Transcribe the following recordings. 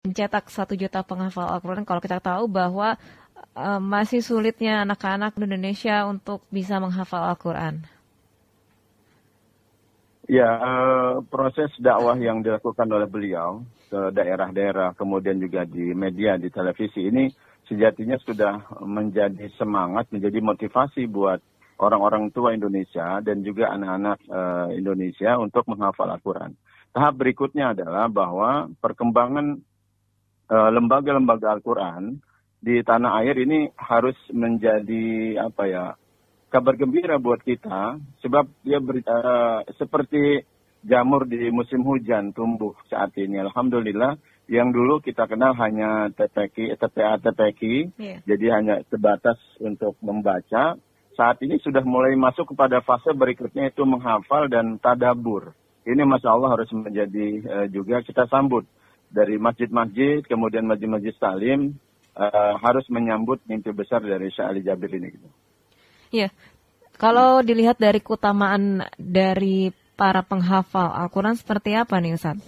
mencetak 1 juta penghafal Al-Quran kalau kita tahu bahwa masih sulitnya anak-anak Indonesia untuk bisa menghafal Al-Quran? Ya, proses dakwah yang dilakukan oleh beliau ke daerah-daerah, kemudian juga di media, di televisi ini sejatinya sudah menjadi semangat, menjadi motivasi buat orang-orang tua Indonesia dan juga anak-anak Indonesia untuk menghafal Al-Quran. Tahap berikutnya adalah bahwa perkembangan lembaga-lembaga Al-Quran di tanah air ini harus menjadi kabar gembira buat kita, sebab dia seperti jamur di musim hujan tumbuh saat ini. Alhamdulillah, yang dulu kita kenal hanya TPA, jadi hanya sebatas untuk membaca. Saat ini sudah mulai masuk kepada fase berikutnya, itu menghafal dan tadabur. Ini Masya Allah harus menjadi juga kita sambut. Dari masjid-masjid, kemudian masjid-masjid Salim, harus menyambut mimpi besar dari Syekh Ali Jabir ini. Gitu. Iya, kalau dilihat dari keutamaan dari para penghafal Al-Quran seperti apa nih Ustaz?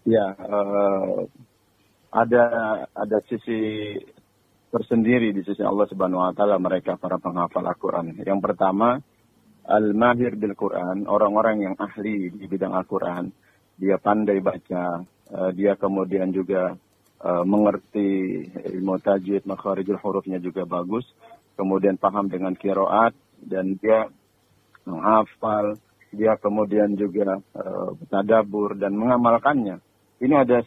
Ya, ada sisi tersendiri di sisi Allah Subhanahu Wa Taala mereka para penghafal Al-Quran. Yang pertama, al-mahir bil Quran, orang-orang yang ahli di bidang Al-Quran. Dia pandai baca, dia kemudian juga mengerti ilmu tajwid, makharijul hurufnya juga bagus, kemudian paham dengan qiraat, dan dia menghafal, dia kemudian juga tadabbur dan mengamalkannya. Ini ada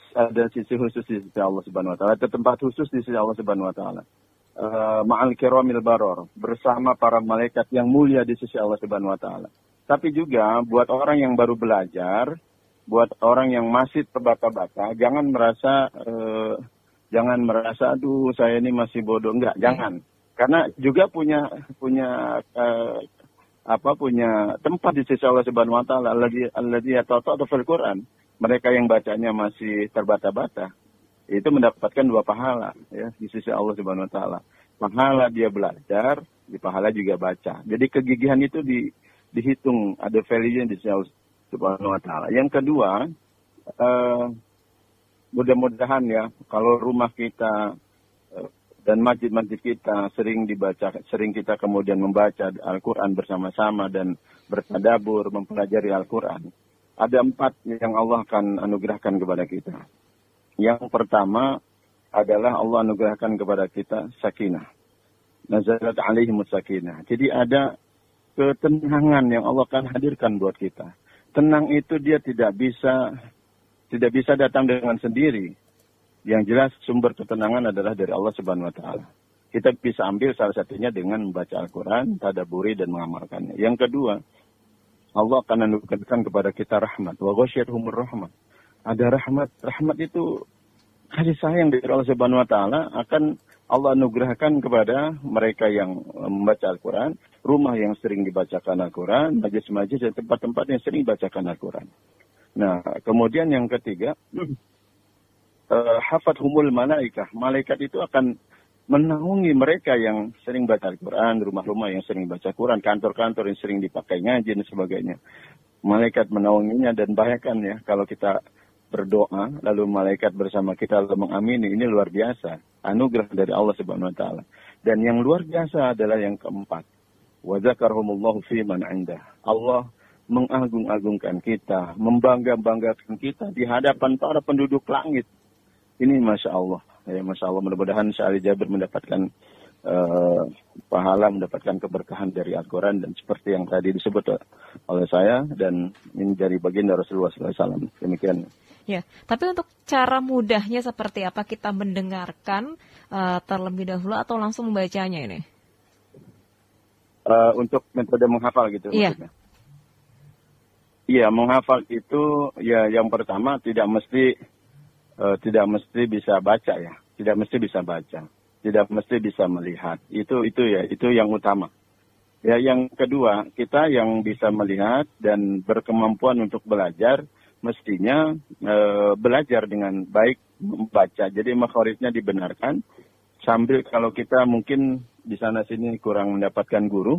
sisi khusus di sisi Allah Subhanahu Wa Taala, ada tempat khusus di sisi Allah Subhanahu Wa Taala. Ma'al kiramil baror, bersama para malaikat yang mulia di sisi Allah Subhanahu Wa Taala. Tapi juga buat orang yang baru belajar, buat orang yang masih terbata-bata, jangan merasa aduh saya ini masih bodoh, enggak, jangan. Karena juga punya tempat di sisi Allah Subhanahu Wa Taala, alladzi yata'atta'u fil Quran. Mereka yang bacanya masih terbata-bata itu mendapatkan 2 pahala ya di sisi Allah Subhanahu Wa Taala. Pahala dia belajar, di pahala juga baca. Jadi kegigihan itu dihitung, ada value-nya di sisi Allah Subhanahu Wa Taala. Yang kedua, mudah-mudahan ya kalau rumah kita dan masjid-masjid kita sering kita kemudian membaca Al-Quran bersama-sama dan bertadabur, mempelajari Al-Quran. Ada 4 yang Allah akan anugerahkan kepada kita. Yang pertama adalah Allah anugerahkan kepada kita sakinah. Nazalat alaihimus sakinah. Jadi ada ketenangan yang Allah akan hadirkan buat kita. Tenang itu dia tidak bisa datang dengan sendiri. Yang jelas sumber ketenangan adalah dari Allah Subhanahu Wa Taala. Kita bisa ambil salah satunya dengan membaca Al-Quran, tadabburi dan mengamalkannya. Yang kedua, Allah akan anugerahkan kepada kita rahmat. Wa ghasyiyatuhumur rahmat. Ada rahmat. Rahmat itu kasih sayang dari Allah Subhanahu Wa Taala akan Allah anugerahkan kepada mereka yang membaca Al-Quran, rumah yang sering dibacakan Al-Quran, majlis-majlis dan tempat-tempat yang sering dibacakan Al-Quran. Nah, kemudian yang ketiga, hafathumul malaikah. Malaikat itu akan menaungi mereka yang sering baca Al-Quran, rumah-rumah yang sering baca Quran, kantor-kantor yang sering dipakai ngaji dan sebagainya. Malaikat menaunginya, dan bayangkan ya kalau kita berdoa lalu malaikat bersama kita lalu mengamini, ini luar biasa anugerah dari Allah Subhanahu Wa Taala. Dan yang luar biasa adalah yang keempat, wa dzakarhumullahu fi man 'indah. Allah mengagung-agungkan kita, membangga-banggakan kita di hadapan para penduduk langit. Ini Masya Allah. Ya, Masya Allah, mudah-mudahan Syekh Ali Jabir mendapatkan pahala, mendapatkan keberkahan dari Al-Quran, dan seperti yang tadi disebut oleh saya, dan ini dari baginda Rasulullah SAW. Demikian. Ya, tapi untuk cara mudahnya seperti apa kita mendengarkan terlebih dahulu atau langsung membacanya ini? Untuk metode menghafal gitu Iya. maksudnya? Iya, menghafal itu ya yang pertama tidak mesti bisa baca ya, tidak mesti bisa baca, tidak mesti bisa melihat. Itu yang utama. Ya, yang kedua, kita yang bisa melihat dan berkemampuan untuk belajar mestinya belajar dengan baik membaca. Jadi makharijnya dibenarkan, sambil kalau kita mungkin di sana sini kurang mendapatkan guru,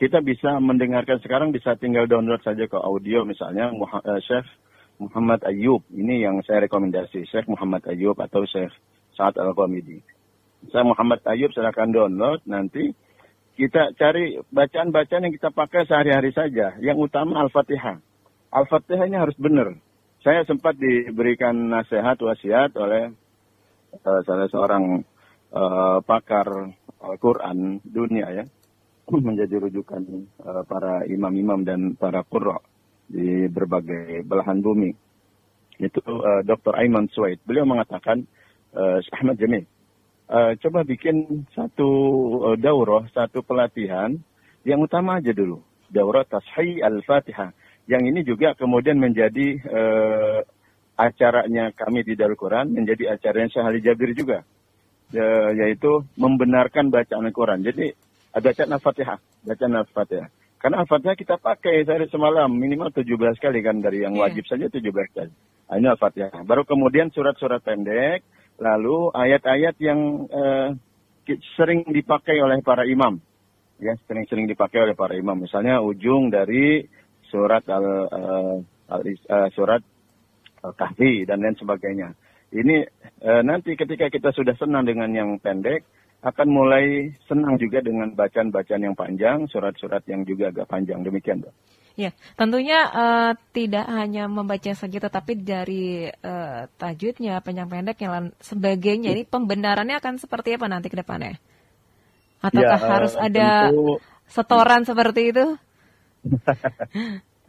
kita bisa mendengarkan sekarang, bisa tinggal download saja ke audio misalnya Syekh Muhammad Ayyub. Ini yang saya rekomendasi, Syekh Muhammad Ayyub atau Syekh Sa'ad Al-Ghamidi. Saya Muhammad Ayyub, silakan download. Nanti kita cari bacaan-bacaan yang kita pakai sehari-hari saja. Yang utama Al-Fatihah. Al-Fatihah ini harus benar. Saya sempat diberikan nasihat, wasiat oleh salah seorang pakar Al-Quran dunia ya. Menjadi rujukan para imam-imam dan para qurra di berbagai belahan bumi. Itu Dr. Ayman Suwaid. Beliau mengatakan, Ahmad Jamil, coba bikin satu daurah, satu pelatihan yang utama aja dulu. Daurah Tashih Al-Fatihah. Yang ini juga kemudian menjadi acaranya kami di Darul Quran, menjadi acaranya Syekh Ali Jabir juga. Yaitu membenarkan bacaan Al-Quran. Jadi bacaan Al-Fatihah. Bacaan Al-Fatihah. Karena Al-Fatihah kita pakai sehari semalam minimal 17 kali kan, dari yang wajib saja 17 kali. Ini Al-Fatihah. Baru kemudian surat-surat pendek, lalu ayat-ayat yang sering dipakai oleh para imam. Ya, sering-sering dipakai oleh para imam. Misalnya ujung dari surat surat Al-Kahfi dan lain sebagainya. Ini nanti ketika kita sudah senang dengan yang pendek, akan mulai senang juga dengan bacaan-bacaan yang panjang, surat-surat yang juga agak panjang. Demikian, Mbak. Ya, tentunya tidak hanya membaca saja, tetapi dari tajwidnya, panjang pendek, yang sebagainya. Ini pembenarannya akan seperti apa nanti ke depannya? Ataukah harus ada setoran seperti itu?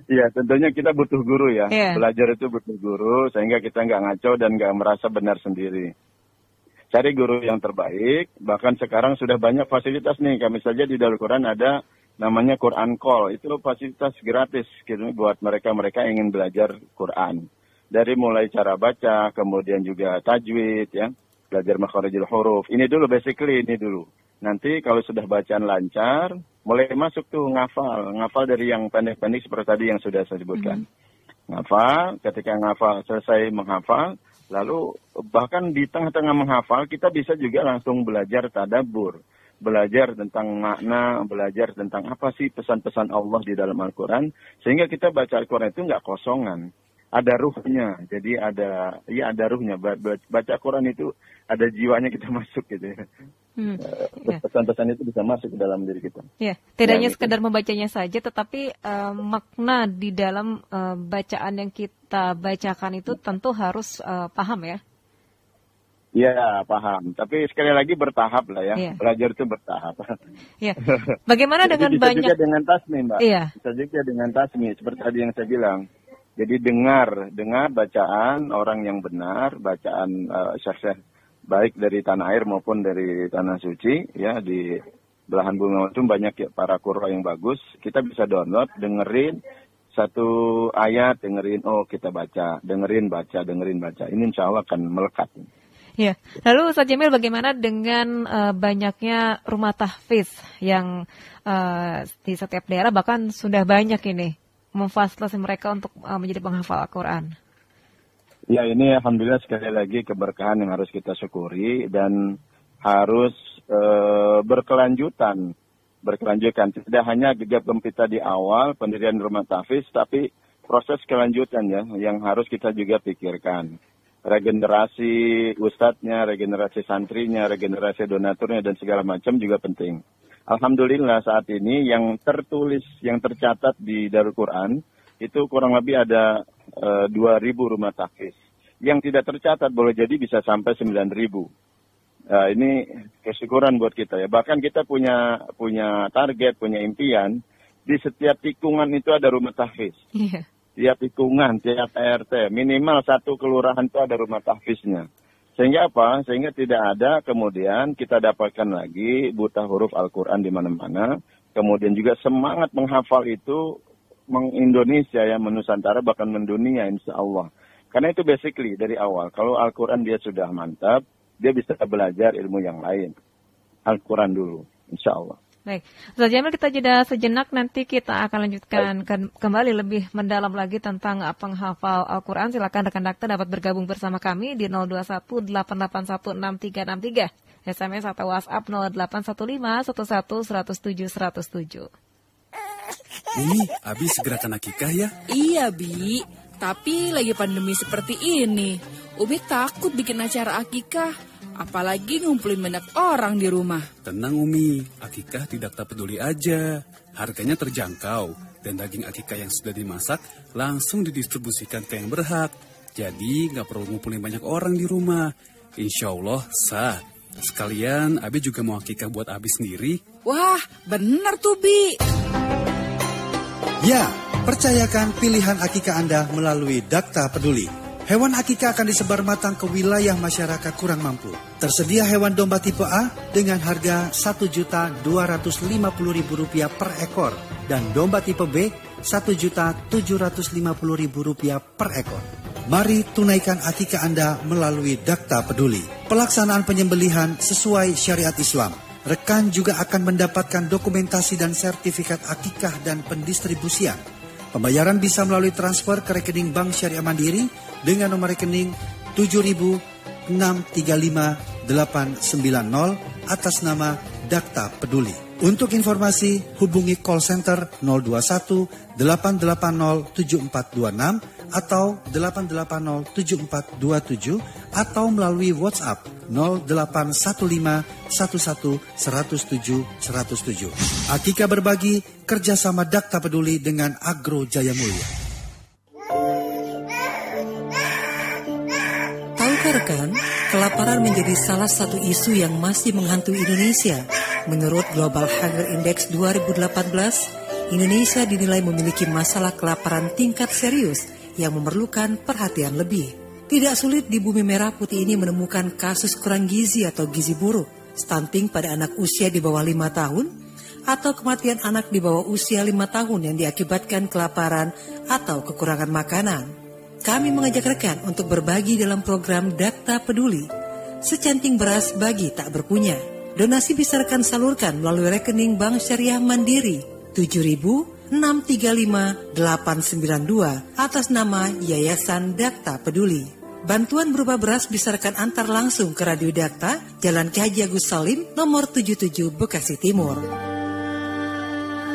Iya, tentunya kita butuh guru ya. Belajar itu butuh guru, sehingga kita nggak ngaco dan nggak merasa benar sendiri. Cari guru yang terbaik, bahkan sekarang sudah banyak fasilitas nih. Kami saja di Darul Quran ada namanya Quran Call. Itu fasilitas gratis gitu, buat mereka-mereka yang ingin belajar Quran. Dari mulai cara baca, kemudian juga tajwid ya, belajar makharijul huruf. Ini dulu basically, ini dulu. Nanti kalau sudah bacaan lancar, mulai masuk tuh ngafal dari yang pendek-pendek seperti tadi yang sudah saya sebutkan. Ngafal, ketika ngafal selesai menghafal, lalu bahkan di tengah-tengah menghafal kita bisa juga langsung belajar tadabbur, belajar tentang makna, belajar tentang apa sih pesan-pesan Allah di dalam Al-Quran, sehingga kita baca Al-Quran itu nggak kosongan. Ada ruhnya, jadi ada ruhnya. Baca Quran itu ada jiwanya, kita masuk gitu ya. Pesan-pesan itu bisa masuk ke dalam diri kita. Ya, tidak hanya sekedar membacanya saja, tetapi makna di dalam bacaan yang kita bacakan itu tentu harus paham ya. Iya, paham. Tapi sekali lagi bertahap lah ya. Belajar itu bertahap. Iya. Bagaimana dengan bisa banyak? Bisa juga dengan tasmi, Mbak. Iya. Bisa juga dengan tasmi, seperti tadi yang saya bilang. Jadi dengar bacaan orang yang benar, bacaan syekh-syekh baik dari tanah air maupun dari tanah suci ya, di belahan bumi itu banyak ya, para qurra yang bagus. Kita bisa download, dengerin satu ayat, dengerin kita baca, dengerin baca. Ini insya Allah akan melekat. Ya. Lalu Ustaz Jamil, bagaimana dengan banyaknya rumah tahfiz yang di setiap daerah, bahkan sudah banyak ini memfasilitasi mereka untuk menjadi penghafal Al-Quran? Ya, ini alhamdulillah sekali lagi keberkahan yang harus kita syukuri dan harus berkelanjutan. Tidak hanya gegap gempita di awal pendirian rumah tahfiz, tapi proses kelanjutan ya yang harus kita juga pikirkan. Regenerasi ustadznya, regenerasi santrinya, regenerasi donaturnya dan segala macam juga penting. Alhamdulillah saat ini yang tertulis, yang tercatat di Darul Quran itu kurang lebih ada 2.000 rumah tahfiz. Yang tidak tercatat boleh jadi bisa sampai 9.000. Ini kesyukuran buat kita ya. Bahkan kita punya target, punya impian, di setiap tikungan itu ada rumah tahfiz. Tiap tikungan, tiap RT, minimal satu kelurahan itu ada rumah tahfiznya. Sehingga apa? Sehingga tidak ada kemudian kita dapatkan lagi buta huruf Al-Quran di mana-mana. Kemudian juga semangat menghafal itu meng-Indonesia ya, menusantara bahkan mendunia insya Allah. Karena itu basically dari awal. Kalau Al-Quran dia sudah mantap, dia bisa belajar ilmu yang lain. Al-Quran dulu, insya Allah. Baik, Ustaz Jamil, kita jeda sejenak, nanti kita akan lanjutkan kembali lebih mendalam lagi tentang penghafal Al-Quran. Silakan rekan dokter dapat bergabung bersama kami di 0218816363, SMS atau WhatsApp 0815111007. Ini habis gerakan akikah ya? Iya, Bi. Tapi lagi pandemi seperti ini, Umi takut bikin acara akikah, apalagi ngumpulin banyak orang di rumah. Tenang Umi, akikah tidak tak peduli aja. Harganya terjangkau, dan daging akikah yang sudah dimasak langsung didistribusikan ke yang berhak. Jadi nggak perlu ngumpulin banyak orang di rumah. Insya Allah sah. Sekalian Abi juga mau akikah buat Abi sendiri. Wah, bener tuh Bi. Ya, percayakan pilihan akikah Anda melalui Dakta Peduli. Hewan akikah akan disebar matang ke wilayah masyarakat kurang mampu. Tersedia hewan domba tipe A dengan harga Rp1.250.000 per ekor. Dan domba tipe B Rp1.750.000 per ekor. Mari tunaikan akikah Anda melalui Dakta Peduli. Pelaksanaan penyembelihan sesuai syariat Islam. Rekan juga akan mendapatkan dokumentasi dan sertifikat akikah dan pendistribusian. Pembayaran bisa melalui transfer ke rekening Bank Syariah Mandiri dengan nomor rekening 7.635.890 atas nama Dakta Peduli. Untuk informasi, hubungi call center 021 880 7426 atau 880 7427 atau melalui WhatsApp 0815 11 107 107. Akikah berbagi, kerjasama Dakta Peduli dengan Agro Jaya Mulia. Tahukah rekan, kelaparan menjadi salah satu isu yang masih menghantui Indonesia. Menurut Global Hunger Index 2018, Indonesia dinilai memiliki masalah kelaparan tingkat serius yang memerlukan perhatian lebih. Tidak sulit di bumi merah putih ini menemukan kasus kurang gizi atau gizi buruk, stunting pada anak usia di bawah 5 tahun, atau kematian anak di bawah usia 5 tahun yang diakibatkan kelaparan atau kekurangan makanan. Kami mengajak rekan untuk berbagi dalam program Dakta Peduli, secanting beras bagi tak berpunya. Donasi bisa rekan salurkan melalui rekening Bank Syariah Mandiri 7.635.892 atas nama Yayasan Dakta Peduli. Bantuan berupa beras bisa rekan antar langsung ke Radio Dakta, Jalan Ki Haji Agus Salim, nomor 77 Bekasi Timur.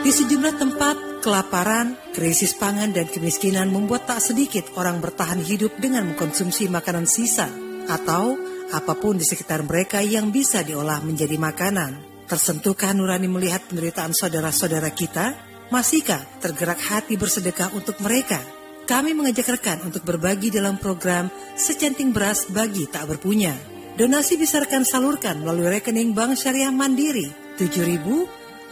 Di sejumlah tempat, kelaparan, krisis pangan dan kemiskinan membuat tak sedikit orang bertahan hidup dengan mengkonsumsi makanan sisa atau apapun di sekitar mereka yang bisa diolah menjadi makanan. Tersentuhkah nurani melihat penderitaan saudara-saudara kita? Masihkah tergerak hati bersedekah untuk mereka? Kami mengajak rekan untuk berbagi dalam program Secanting Beras Bagi Tak Berpunya. Donasi bisa rekan salurkan melalui rekening Bank Syariah Mandiri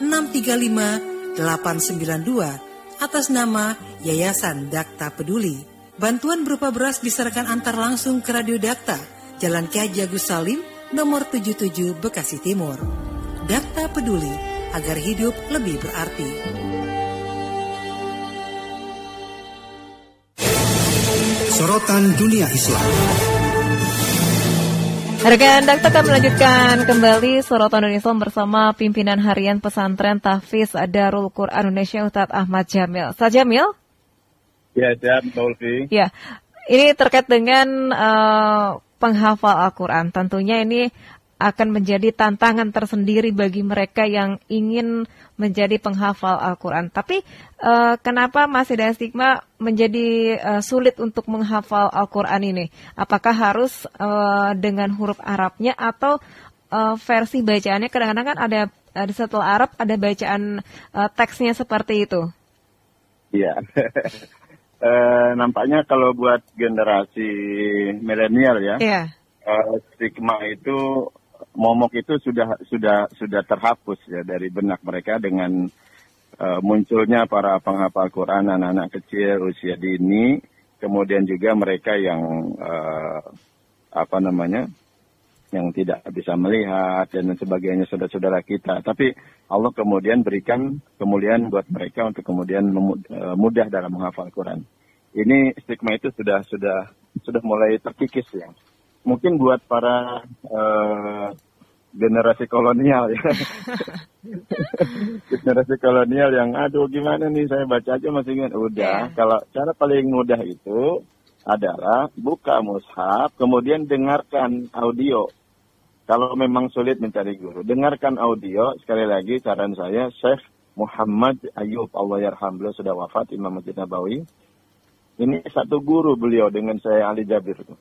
7.635.892 atas nama Yayasan Dakta Peduli. Bantuan berupa beras bisa rekan antar langsung ke Radio Dakta, Jalan Ki Haji Agus Salim, nomor 77 Bekasi Timur. Dakta Peduli, agar hidup lebih berarti. Sorotan Dunia Islam. Rekan Dakta akan melanjutkan kembali Sorotan Dunia Islam bersama pimpinan harian pesantren Tahfiz Darul Quran Indonesia Ustadz Ahmad Jamil. Ustadz Jamil? Ya, siap, Taufi. Ya, ini terkait dengan penghafal Al-Quran. Tentunya ini akan menjadi tantangan tersendiri bagi mereka yang ingin menjadi penghafal Al-Quran. Tapi kenapa masih ada stigma menjadi sulit untuk menghafal Al-Quran ini? Apakah harus dengan huruf Arabnya atau versi bacaannya? Kadang-kadang kan ada setelah Arab ada bacaan teksnya seperti itu. Iya. Nampaknya kalau buat generasi milenial ya, stigma itu, momok itu sudah terhapus ya dari benak mereka dengan munculnya para penghafal Quran anak-anak kecil usia dini, kemudian juga mereka yang yang tidak bisa melihat dan sebagainya, saudara-saudara kita. Tapi Allah kemudian berikan kemuliaan buat mereka untuk kemudian mudah dalam menghafal Quran. Ini stigma itu sudah mulai terkikis ya. Mungkin buat para generasi kolonial ya. Generasi kolonial yang aduh gimana nih saya baca aja masih ingat. Udah, kalau cara paling mudah itu adalah buka mushaf, kemudian dengarkan audio. Kalau memang sulit mencari guru, dengarkan audio. Sekali lagi saran saya, Syekh Muhammad Ayub, Allah yarham, beliau sudah wafat, Imam Masjid Nabawi. Ini satu guru beliau dengan saya Ali Jabir itu.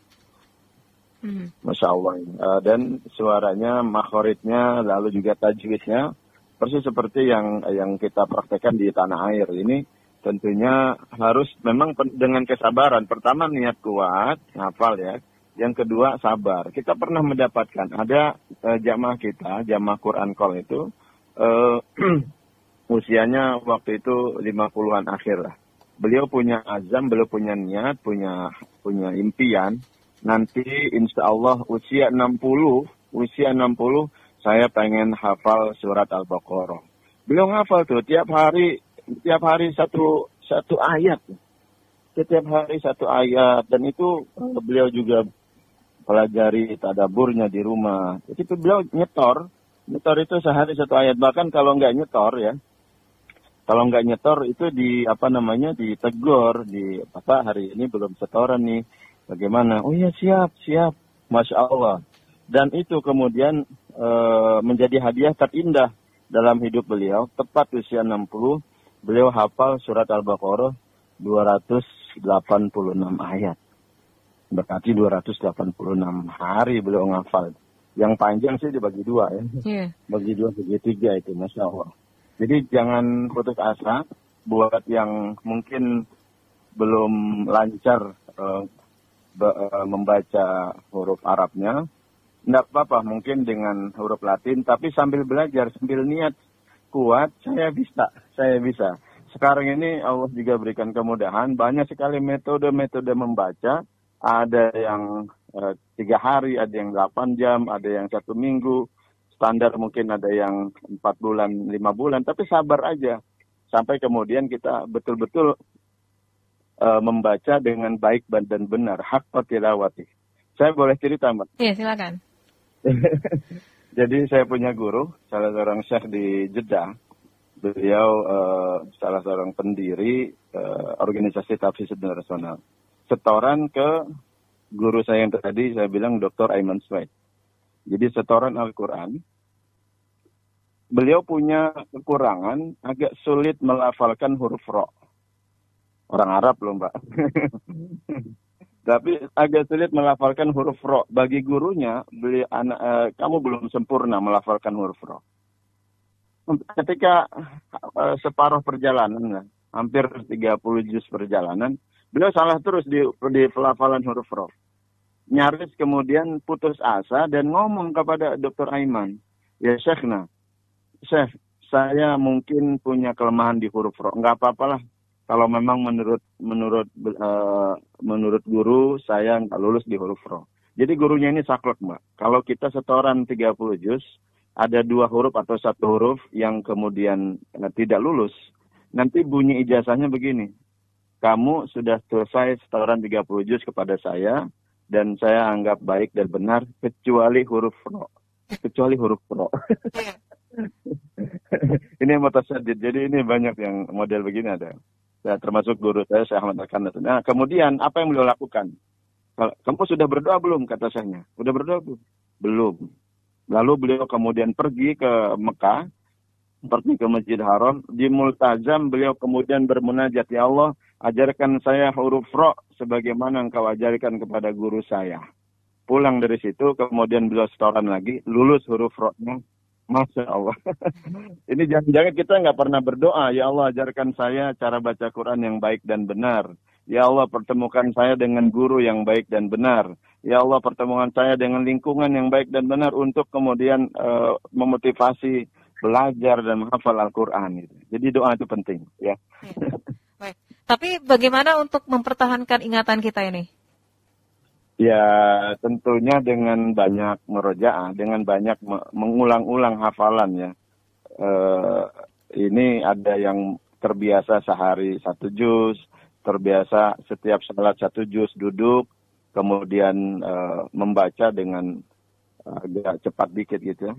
Masya Allah. Dan suaranya, makhoritnya, lalu juga tajwidnya persis seperti yang kita praktekkan di tanah air. Ini tentunya harus memang dengan kesabaran. Pertama niat kuat, hafal ya. Yang kedua sabar. Kita pernah mendapatkan ada jamaah kita, jamaah Quran Call itu usianya waktu itu 50-an akhir lah. Beliau punya azam, beliau punya niat, punya impian. Nanti insya Allah usia 60 saya pengen hafal surat Al-Baqarah. Beliau ngafal tuh tiap hari satu ayat. Setiap hari satu ayat. Dan itu beliau juga pelajari tadaburnya di rumah. Jadi beliau nyetor itu sehari satu ayat. Bahkan kalau nggak nyetor ya, kalau nggak nyetor itu ditegur, hari ini belum setoran nih, bagaimana? Oh ya siap, Masya Allah. Dan itu kemudian menjadi hadiah terindah dalam hidup beliau. Tepat usia 60, beliau hafal surat Al-Baqarah 286 ayat. Berarti 286 hari beliau ngafal. Yang panjang sih dibagi dua ya. Yeah. Bagi dua, bagi tiga itu, Masya Allah. Jadi jangan putus asa buat yang mungkin belum lancar membaca huruf Arabnya. Tidak apa-apa, mungkin dengan huruf Latin, tapi sambil belajar, sambil niat kuat, saya bisa. Sekarang ini Allah juga berikan kemudahan, banyak sekali metode-metode membaca. Ada yang 3 hari, ada yang 8 jam, ada yang 1 minggu. Standar mungkin ada yang 4 bulan, 5 bulan, tapi sabar aja. Sampai kemudian kita betul-betul membaca dengan baik dan benar. Haqqa tilawati. Saya boleh cerita, Mbak? Iya, silakan. Jadi saya punya guru, salah seorang syekh di Jeddah. Beliau salah seorang pendiri organisasi Tafsir Nasional. Setoran ke guru saya yang tadi, saya bilang Dr. Aiman Swaid. Jadi setoran Al-Quran, beliau punya kekurangan, agak sulit melafalkan huruf ro. Orang Arab loh, Mbak. Tapi agak sulit melafalkan huruf ro. Bagi gurunya, kamu belum sempurna melafalkan huruf ro. Ketika separuh perjalanan, hampir 30 juz perjalanan, beliau salah terus di pelafalan huruf ro. Nyaris kemudian putus asa dan ngomong kepada Dr. Aiman, ya Syekh, saya mungkin punya kelemahan di huruf ro. Enggak apa-apalah. Kalau memang menurut guru saya nggak lulus di huruf ro. Jadi gurunya ini saklek, Mbak. Kalau kita setoran 30 juz, ada 2 huruf atau 1 huruf yang kemudian tidak lulus. Nanti bunyi ijazahnya begini. Kamu sudah selesai setoran 30 juz kepada saya, dan saya anggap baik dan benar, kecuali huruf ro. Ini mutasyadid. Jadi ini banyak yang model begini ada. Ya, termasuk guru saya, Syekh Ahmad Al-Kanat. Nah, kemudian apa yang beliau lakukan? Kamu sudah berdoa belum? Kata saya. Udah berdoa belum? Belum. Lalu beliau kemudian pergi ke Mekah, pergi ke Masjid Haram. Di Multazam beliau kemudian bermunajat, ya Allah, ajarkan saya huruf ro sebagaimana engkau ajarkan kepada guru saya. Pulang dari situ, kemudian beliau setoran lagi, lulus huruf ro-nya. Masya Allah. Ini jangan-jangan kita nggak pernah berdoa, ya Allah ajarkan saya cara baca Quran yang baik dan benar. Ya Allah pertemukan saya dengan guru yang baik dan benar. Ya Allah pertemukan saya dengan lingkungan yang baik dan benar untuk kemudian memotivasi belajar dan menghafal Al-Quran. Jadi doa itu penting. Ya. Baik. Tapi bagaimana untuk mempertahankan ingatan kita ini? Ya tentunya dengan banyak merojaah, dengan banyak mengulang-ulang hafalan ya. Ini ada yang terbiasa sehari 1 juz, terbiasa setiap salat 1 juz duduk, kemudian membaca dengan agak cepat dikit gitu ya.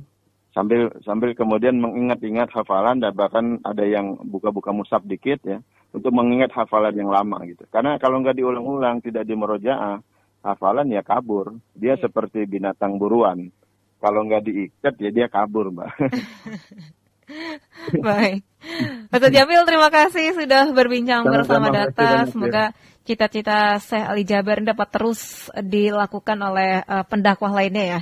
Sambil kemudian mengingat-ingat hafalan, dan bahkan ada yang buka-buka mushaf dikit ya, untuk mengingat hafalan yang lama gitu. Karena kalau nggak diulang-ulang, tidak dimerojaah, hafalan ya kabur. Dia seperti binatang buruan. Kalau nggak diikat ya dia kabur, Mbak. Baik. Ustaz Jamil, terima kasih sudah berbincang bersama Dakta. Semoga cita-cita Syekh Ali Jaber ini dapat terus dilakukan oleh pendakwah lainnya ya.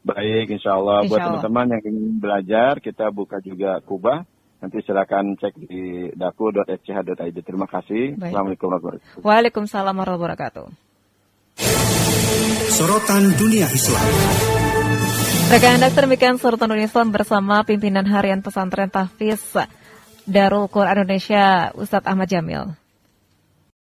Baik, insya Allah. Insya Buat Allah. teman-teman yang ingin belajar, kita buka juga Kubah. Nanti silakan cek di daku.fch.id. Terima kasih. Baik. Assalamualaikum warahmatullahi wabarakatuh. Waalaikumsalam warahmatullahi wabarakatuh. Sorotan Dunia Islam. Rekan Anda, demikian Sorotan Dunia Islam bersama pimpinan harian pesantren Tahfiz Darul Quran Indonesia, Ustadz Ahmad Jamil.